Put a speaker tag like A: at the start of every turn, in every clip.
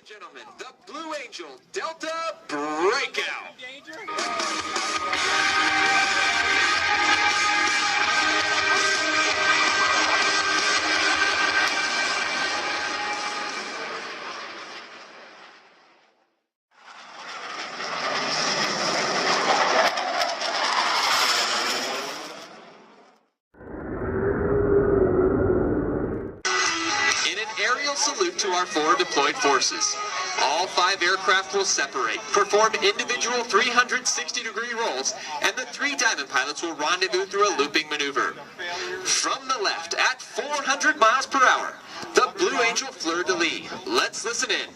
A: Gentlemen, the Blue Angel Delta Breakout. In an aerial salute to our forward deployed forces, all 5 aircraft will separate, perform individual 360-degree rolls, and the 3 Diamond pilots will rendezvous through a looping maneuver. From the left, at 400 miles per hour, the Blue Angel fleur-de-lis. Let's listen in.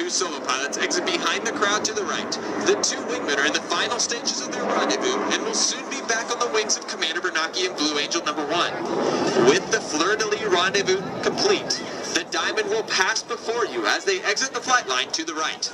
A: Solo pilots exit behind the crowd to the right. The 2 wingmen are in the final stages of their rendezvous and will soon be back on the wings of Commander Bernanke and Blue Angel number 1. With the fleur-de-lis rendezvous complete, the Diamond will pass before you as they exit the flight line to the right.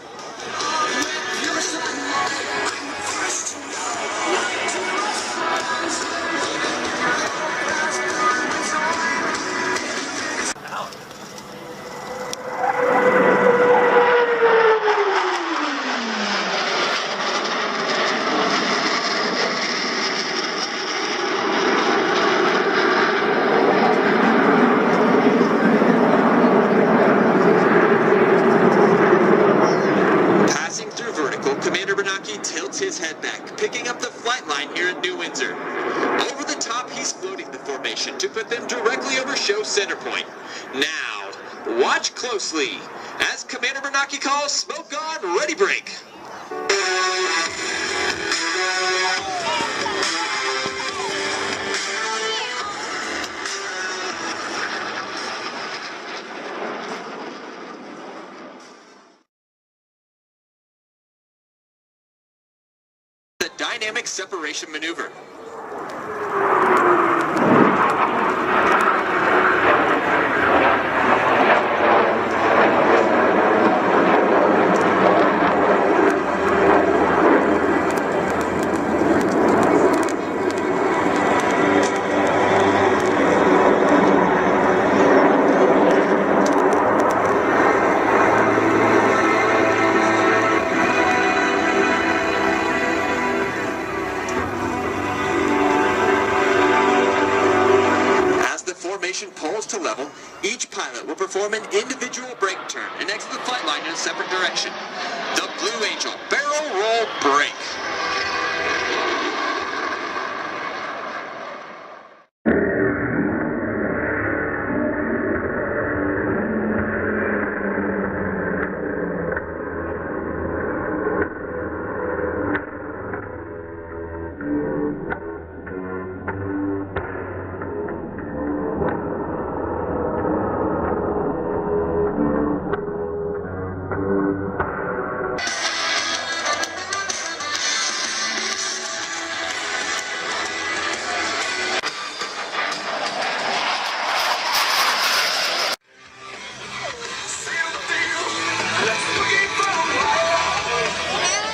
A: Commander Bernanke tilts his head back, picking up the flight line here at New Windsor. Over the top, he's floating the formation to put them directly over show center point. Now, watch closely as Commander Bernanke calls smoke on, ready break. The dynamic separation maneuver. Pulls to level, each pilot will perform an individual brake turn and exit the flight line in a separate direction. The Blue Angel barrel roll brake.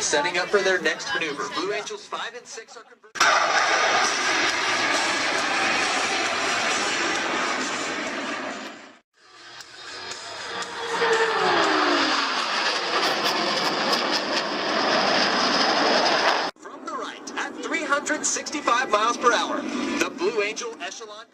A: Setting up for their next maneuver. Blue Angels 5 and 6 are converted. From the right, at 365 miles per hour, the Blue Angel echelon